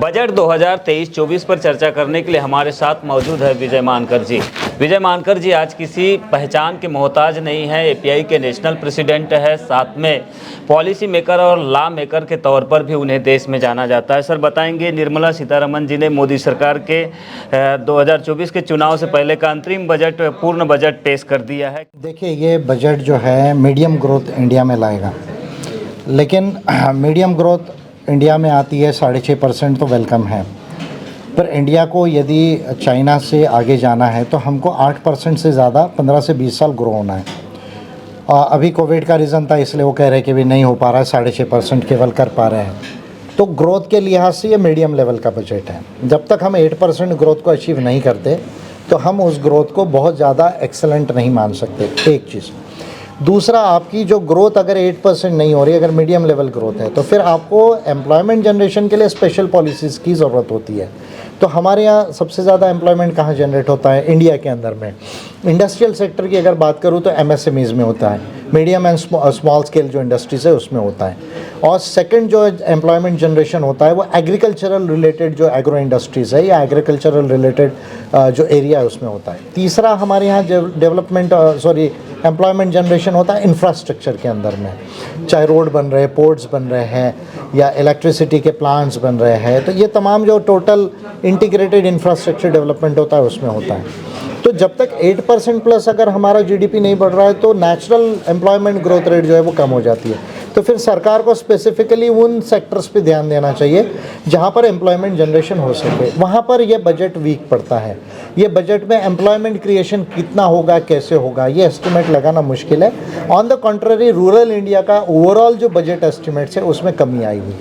Budget 2023-24 पर चर्चा करने के लिए हमारे साथ मौजूद है विजय मानकर जी। विजय मानकर जी आज किसी पहचान के मोहताज नहीं है, एपीआई के नेशनल प्रेसिडेंट है, साथ में पॉलिसी मेकर और लॉ मेकर के तौर पर भी उन्हें देश में जाना जाता है। सर बताएंगे, निर्मला सीतारमण जी ने मोदी सरकार के 2024 के चुनाव से पहले का अंतरिम बजट, पूर्ण बजट पेश कर दिया है। देखिए, ये बजट जो है मीडियम ग्रोथ इंडिया में लाएगा, लेकिन मीडियम ग्रोथ इंडिया में आती है 6.5% तो वेलकम है, पर इंडिया को यदि चाइना से आगे जाना है तो हमको 8% से ज़्यादा 15 से 20 साल ग्रो होना है। अभी कोविड का रीज़न था, इसलिए वो कह रहे हैं कि भी नहीं हो पा रहा है, 6.5% केवल कर पा रहे हैं। तो ग्रोथ के लिहाज से ये मीडियम लेवल का बजट है। जब तक हम 8% ग्रोथ को अचीव नहीं करते तो हम उस ग्रोथ को बहुत ज़्यादा एक्सेलेंट नहीं मान सकते, एक चीज़। दूसरा, आपकी जो ग्रोथ अगर 8% नहीं हो रही, अगर मीडियम लेवल ग्रोथ है, तो फिर आपको एम्प्लॉयमेंट जनरेशन के लिए स्पेशल पॉलिसीज़ की ज़रूरत होती है। तो हमारे यहाँ सबसे ज़्यादा एम्प्लॉयमेंट कहाँ जनरेट होता है? इंडिया के अंदर में इंडस्ट्रियल सेक्टर की अगर बात करूँ तो एमएसएमईज़ में होता है, मीडियम एंड स्मॉल स्केल जो इंडस्ट्रीज है उसमें होता है। और सेकंड जो एम्प्लॉयमेंट जनरेशन होता है वो एग्रीकल्चरल रिलेटेड जो एग्रो इंडस्ट्रीज़ है या एग्रीकल्चरल रिलेटेड जो एरिया है उसमें होता है। तीसरा हमारे यहाँ एम्प्लॉयमेंट जनरेशन होता है इंफ्रास्ट्रक्चर के अंदर में, चाहे रोड बन रहे हैं, पोर्ट्स बन रहे हैं या इलेक्ट्रिसिटी के प्लांट्स बन रहे हैं, तो ये तमाम जो टोटल इंटीग्रेटेड इंफ्रास्ट्रक्चर डेवलपमेंट होता है उसमें होता है। तो जब तक 8% प्लस अगर हमारा जीडीपी नहीं बढ़ रहा है तो नेचुरल एम्प्लॉयमेंट ग्रोथ रेट जो है वो कम हो जाती है। तो फिर सरकार को स्पेसिफिकली उन सेक्टर्स पे ध्यान देना चाहिए जहाँ पर एम्प्लॉयमेंट जनरेशन हो सके, वहाँ पर ये बजट वीक पड़ता है। ये बजट में एम्प्लॉयमेंट क्रिएशन कितना होगा, कैसे होगा, ये एस्टिमेट लगाना मुश्किल है। On the contrary, rural India का ओवरऑल जो बजट एस्टिमेट्स है उसमें कमी आई हुई।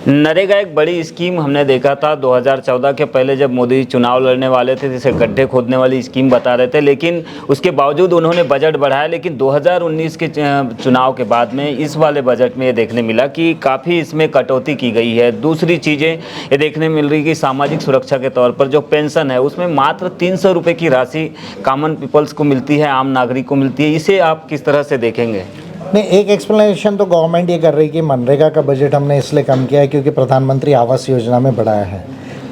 नरेगा एक बड़ी स्कीम हमने देखा था 2014 के पहले जब मोदी चुनाव लड़ने वाले थे, जिसे गड्ढे खोदने वाली स्कीम बता रहे थे, लेकिन उसके बावजूद उन्होंने बजट बढ़ाया। लेकिन 2019 के चुनाव के बाद में इस वाले बजट में ये देखने मिला कि काफ़ी इसमें कटौती की गई है। दूसरी चीज़ें ये देखने मिल रही कि सामाजिक सुरक्षा के तौर पर जो पेंशन है उसमें मात्र 300 रुपये की राशि कॉमन पीपल्स को मिलती है, आम नागरिक को मिलती है। इसे आप किस तरह से देखेंगे? नहीं, एक एक्सप्लेनेशन तो गवर्नमेंट ये कर रही है कि मनरेगा का बजट हमने इसलिए कम किया है क्योंकि प्रधानमंत्री आवास योजना में बढ़ाया है,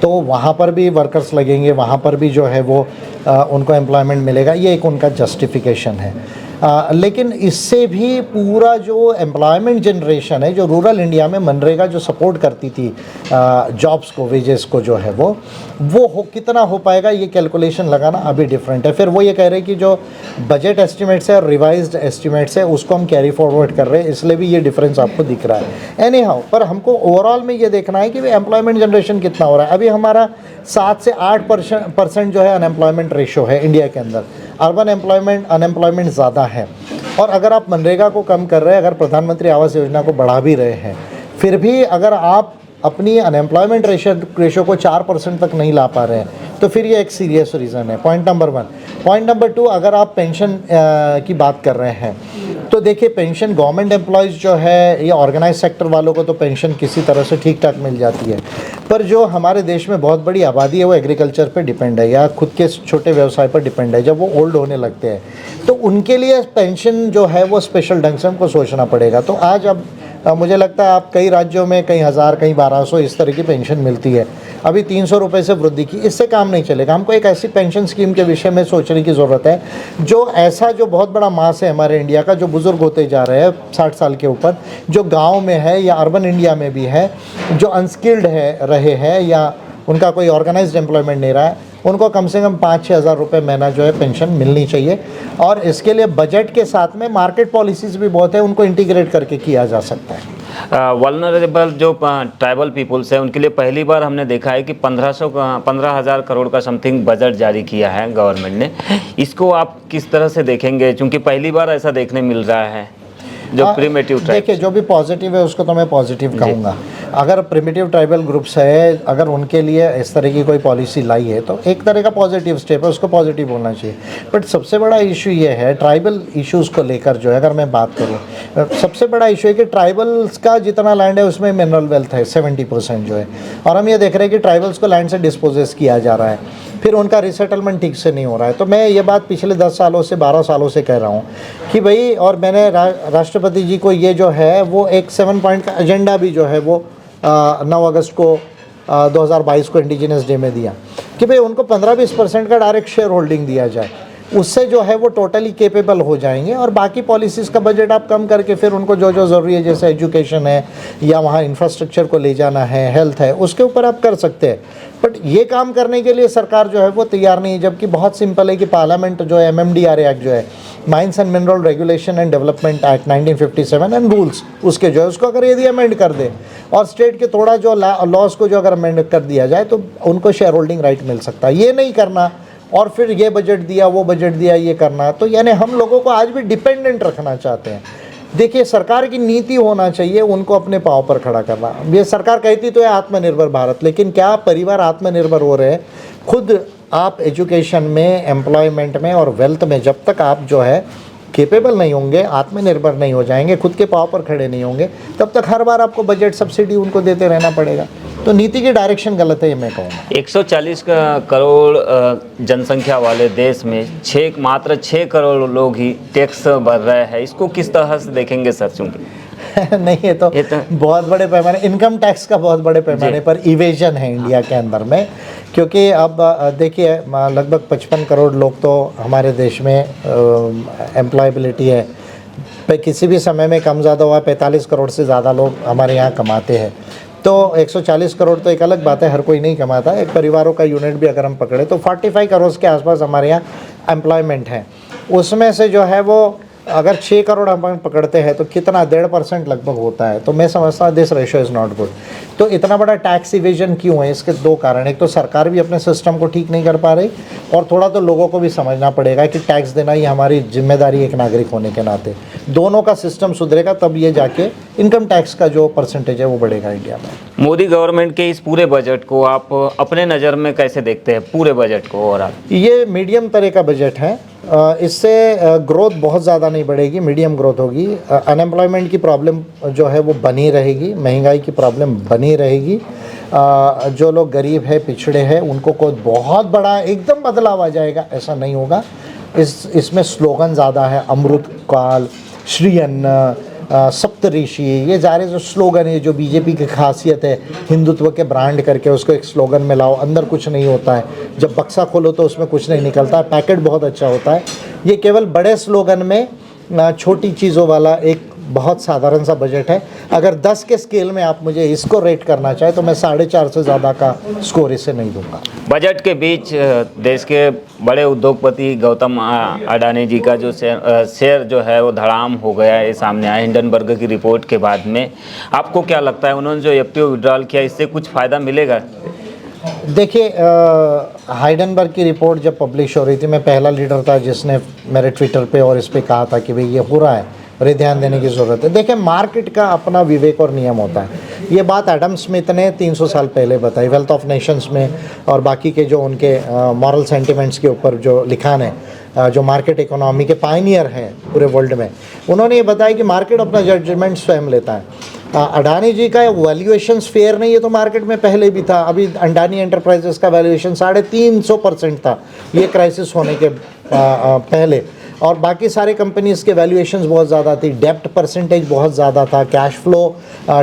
तो वहाँ पर भी वर्कर्स लगेंगे, वहाँ पर भी जो है वो उनको एम्प्लॉयमेंट मिलेगा, ये एक उनका जस्टिफिकेशन है। लेकिन इससे भी पूरा जो एम्प्लॉयमेंट जनरेशन है, जो रूरल इंडिया में मनरेगा जो सपोर्ट करती थी जॉब्स को, वेजेस को, जो है वो कितना हो पाएगा, ये कैलकुलेशन लगाना अभी डिफरेंट है। फिर वो ये कह रहे हैं कि जो बजट एस्टिमेट्स है और रिवाइज्ड एस्टिमेट्स है उसको हम कैरी फॉरवर्ड कर रहे हैं, इसलिए भी ये डिफरेंस आपको दिख रहा है। एनी हाउ, पर हमको ओवरऑल में ये देखना है कि एम्प्लॉयमेंट जनरेशन कितना हो रहा है। अभी हमारा 7 से 8% जो है अनएम्प्लॉयमेंट रेशो है इंडिया के अंदर। अर्बन अनएम्प्लॉयमेंट ज़्यादा है। और अगर आप मनरेगा को कम कर रहे हैं, अगर प्रधानमंत्री आवास योजना को बढ़ा भी रहे हैं, फिर भी अगर आप अपनी अनएम्प्लॉयमेंट रेशो को 4% तक नहीं ला पा रहे हैं तो फिर ये एक सीरियस रीज़न है। Point number 1। पॉइंट नंबर 2, अगर आप पेंशन की बात कर रहे हैं तो देखिए, पेंशन गवर्नमेंट एम्प्लॉयज़ जो है या ऑर्गेनाइज सेक्टर वालों को तो पेंशन किसी तरह से ठीक ठाक मिल जाती है, पर जो हमारे देश में बहुत बड़ी आबादी है वो एग्रीकल्चर पे डिपेंड है या खुद के छोटे व्यवसाय पर डिपेंड है। जब वो ओल्ड होने लगते हैं तो उनके लिए पेंशन जो है वो स्पेशल ढंग से हमको सोचना पड़ेगा। तो आज अब मुझे लगता है आप कई राज्यों में कई हज़ार, कई 1200 इस तरह की पेंशन मिलती है। अभी 300 रुपये से वृद्धि की, इससे काम नहीं चलेगा। हमको एक ऐसी पेंशन स्कीम के विषय में सोचने की ज़रूरत है जो ऐसा जो बहुत बड़ा मास है हमारे इंडिया का, जो बुज़ुर्ग होते जा रहे हैं 60 साल के ऊपर, जो गांव में है या अर्बन इंडिया में भी है, जो अनस्किल्ड रहे हैं या उनका कोई ऑर्गेनाइज्ड एम्प्लॉयमेंट नहीं रहा है, उनको कम से कम 5-6 हज़ार रुपये महीना जो है पेंशन मिलनी चाहिए। और इसके लिए बजट के साथ में मार्केट पॉलिसीज़ भी बहुत है, उनको इंटीग्रेट करके किया जा सकता है। वल्नरेबल जो ट्राइबल पीपल्स है उनके लिए पहली बार हमने देखा है कि 15,000 करोड़ का समथिंग बजट जारी किया है गवर्नमेंट ने। इसको आप किस तरह से देखेंगे, चूँकि पहली बार ऐसा देखने मिल रहा है जो प्रिमिटिव ट्राइब्स? देखिए, जो भी पॉजिटिव है उसको तो मैं पॉजिटिव कहूँगा। अगर प्रिमिटिव ट्राइबल ग्रुप्स है, अगर उनके लिए इस तरह की कोई पॉलिसी लाई है तो एक तरह का पॉजिटिव स्टेप है, उसको पॉजिटिव बोलना चाहिए। बट सबसे बड़ा इशू ये है ट्राइबल इश्यूज़ को लेकर, जो है अगर मैं बात करूँ, सबसे बड़ा इशू है कि ट्राइबल्स का जितना लैंड है उसमें मिनरल वेल्थ है 70% जो है, और हम ये देख रहे हैं कि ट्राइबल्स को लैंड से डिस्पोजेस किया जा रहा है, फिर उनका रिसेटलमेंट ठीक से नहीं हो रहा है। तो मैं ये बात पिछले 10 सालों से 12 सालों से कह रहा हूँ कि भाई, और मैंने राष्ट्रपति जी को ये जो है वो एक 7 पॉइंट का एजेंडा भी जो है वो 9 अगस्त को 2022 को इंडिजिनस डे में दिया कि भाई उनको 15-20% का डायरेक्ट शेयर होल्डिंग दिया जाए। उससे जो है वो टोटली केपेबल हो जाएंगे और बाकी पॉलिसीज़ का बजट आप कम करके फिर उनको जो जो ज़रूरी है, जैसे एजुकेशन है या वहाँ इंफ्रास्ट्रक्चर को ले जाना है, हेल्थ है, उसके ऊपर आप कर सकते हैं। बट ये काम करने के लिए सरकार जो है वो तैयार नहीं है, जबकि बहुत सिंपल है कि पार्लियामेंट जो है MMDR एक्ट जो है, mines and mineral regulation and development act 1957 and rules उसके जो है उसको अगर यदि अमेंड कर दे और स्टेट के थोड़ा जो लॉज को जो अगर अमेंड कर दिया जाए तो उनको शेयर होल्डिंग राइट मिल सकता है। ये नहीं करना और फिर ये बजट दिया, वो बजट दिया, ये करना, तो यानी हम लोगों को आज भी डिपेंडेंट रखना चाहते हैं। देखिए, सरकार की नीति होना चाहिए उनको अपने पाँव पर खड़ा करना। ये सरकार कहती तो है आत्मनिर्भर भारत, लेकिन क्या परिवार आत्मनिर्भर हो रहे हैं? खुद आप एजुकेशन में, एम्प्लॉयमेंट में और वेल्थ में जब तक आप जो है केपेबल नहीं होंगे, आत्मनिर्भर नहीं हो जाएंगे, खुद के पाँव पर खड़े नहीं होंगे, तब तक हर बार आपको बजट सब्सिडी उनको देते रहना पड़ेगा। तो नीति की डायरेक्शन गलत है, ये मैं कहूँगा। 140 करोड़ जनसंख्या वाले देश में मात्र 6 करोड़ लोग ही टैक्स भर रहे हैं। इसको किस तरह से देखेंगे सर? चूँकि नहीं, ये तो बहुत बड़े पैमाने, इनकम टैक्स का बहुत बड़े पैमाने पर इवेजन है इंडिया के अंदर में, क्योंकि अब देखिए लगभग 55 करोड़ लोग तो हमारे देश में एम्प्लॉयबिलिटी है, पे किसी भी समय में कम ज़्यादा हुआ 45 करोड़ से ज़्यादा लोग हमारे यहाँ कमाते हैं। तो 140 करोड़ तो एक अलग बात है, हर कोई नहीं कमाता। एक परिवारों का यूनिट भी अगर हम पकड़े तो 45 करोड़ के आसपास हमारे यहाँ एम्प्लॉयमेंट है। उसमें से जो है वो अगर 6 करोड़ हम पकड़ते हैं तो कितना 1.5% लगभग होता है। तो मैं समझता हूँ this ratio is not good. तो इतना बड़ा टैक्स इवेजन क्यों है? इसके दो कारण। एक तो सरकार भी अपने सिस्टम को ठीक नहीं कर पा रही और थोड़ा तो लोगों को भी समझना पड़ेगा कि टैक्स देना ही हमारी जिम्मेदारी एक नागरिक होने के नाते। दोनों का सिस्टम सुधरेगा तब ये जाके इनकम टैक्स का जो परसेंटेज है वो बढ़ेगा इंडिया में। मोदी गवर्नमेंट के इस पूरे बजट को आप अपने नज़र में कैसे देखते हैं, पूरे बजट को? और आप ये मीडियम तरह का बजट है। इससे ग्रोथ बहुत ज़्यादा नहीं बढ़ेगी, मीडियम ग्रोथ होगी। अनएम्प्लॉयमेंट की प्रॉब्लम जो है वो बनी रहेगी, महंगाई की प्रॉब्लम बनी रहेगी। जो लोग गरीब है, पिछड़े हैं, उनको कोई बहुत बड़ा एकदम बदलाव आ जाएगा ऐसा नहीं होगा। इसमें स्लोगन ज़्यादा है, अमृत काल, श्री अन्न, सप्तऋषि, ये सारे जो स्लोगन है, जो बीजेपी की खासियत है, हिंदुत्व के ब्रांड करके उसको एक स्लोगन में लाओ, अंदर कुछ नहीं होता है। जब बक्सा खोलो तो उसमें कुछ नहीं निकलता है, पैकेट बहुत अच्छा होता है। ये केवल बड़े स्लोगन में छोटी चीज़ों वाला एक बहुत साधारण सा बजट है। अगर 10 के स्केल में आप मुझे इसको रेट करना चाहे तो मैं 4.5 से ज़्यादा का स्कोर इसे नहीं दूंगा। बजट के बीच देश के बड़े उद्योगपति गौतम अडानी जी का जो शेयर जो है वो धड़ाम हो गया है, सामने आया हिंडनबर्ग की रिपोर्ट के बाद में। आपको क्या लगता है, उन्होंने जो FPO विड्रॉल किया, इससे कुछ फ़ायदा मिलेगा? देखिए, हाइडनबर्ग की रिपोर्ट जब पब्लिश हो रही थी, मैं पहला लीडर था जिसने मेरे ट्विटर पे और इस पे कहा था कि भाई ये हो रहा है, अरे ध्यान देने की ज़रूरत है। देखिए, मार्केट का अपना विवेक और नियम होता है। ये बात एडम स्मिथ ने 300 साल पहले बताई, वेल्थ ऑफ नेशंस में, और बाकी के जो उनके मॉरल सेंटिमेंट्स के ऊपर जो लिखान है, जो मार्केट इकोनॉमी के पायनियर हैं पूरे वर्ल्ड में, उन्होंने ये बताया कि मार्केट अपना जजमेंट स्वयं लेता है। अडानी जी का वैल्यूएशंस फेयर नहीं है तो मार्केट में पहले भी था। अभी अडानी एंटरप्राइजेस का वैल्यूएशन 350% था ये क्राइसिस होने के पहले, और बाकी सारे कंपनीज़ के वैल्यूएशंस बहुत ज़्यादा थी, डेप्ट परसेंटेज बहुत ज़्यादा था, कैश फ्लो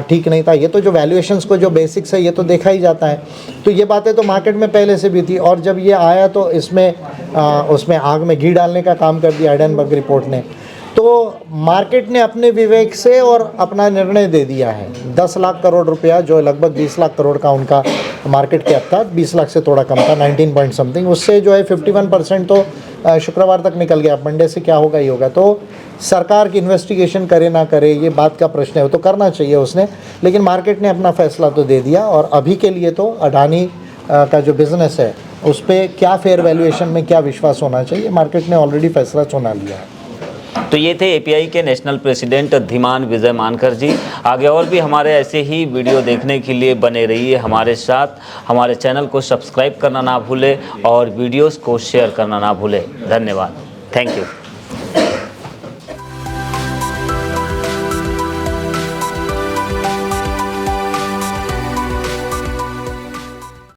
ठीक नहीं था। ये तो जो वैल्यूएशंस को जो बेसिक्स है ये तो देखा ही जाता है। तो ये बातें तो मार्केट में पहले से भी थी, और जब ये आया तो इसमें उसमें आग में घी डालने का काम कर दिया हाइडेनबर्ग रिपोर्ट ने। तो मार्केट ने अपने विवेक से और अपना निर्णय दे दिया है। 10 लाख करोड़ रुपया जो लगभग 20 लाख करोड़ का उनका मार्केट कैप था, 20 लाख से थोड़ा कम था, 19 पॉइंट समथिंग, उससे जो है 51% तो शुक्रवार तक निकल गया। मंडे से क्या होगा ही होगा। तो सरकार की इन्वेस्टिगेशन करे ना करे ये बात का प्रश्न है, वो तो करना चाहिए उसने, लेकिन मार्केट ने अपना फैसला तो दे दिया। और अभी के लिए तो अडानी का जो बिज़नेस है उस पर क्या फेयर वैल्यूएशन में क्या विश्वास होना चाहिए, मार्केट ने ऑलरेडी फैसला सुना लिया है। तो ये थे API के नेशनल प्रेसिडेंट धीमान विजय मानकर जी। आगे और भी हमारे ऐसे ही वीडियो देखने के लिए बने रहिए हमारे साथ। हमारे चैनल को सब्सक्राइब करना ना भूलें और वीडियोस को शेयर करना ना भूलें। धन्यवाद। Thank you.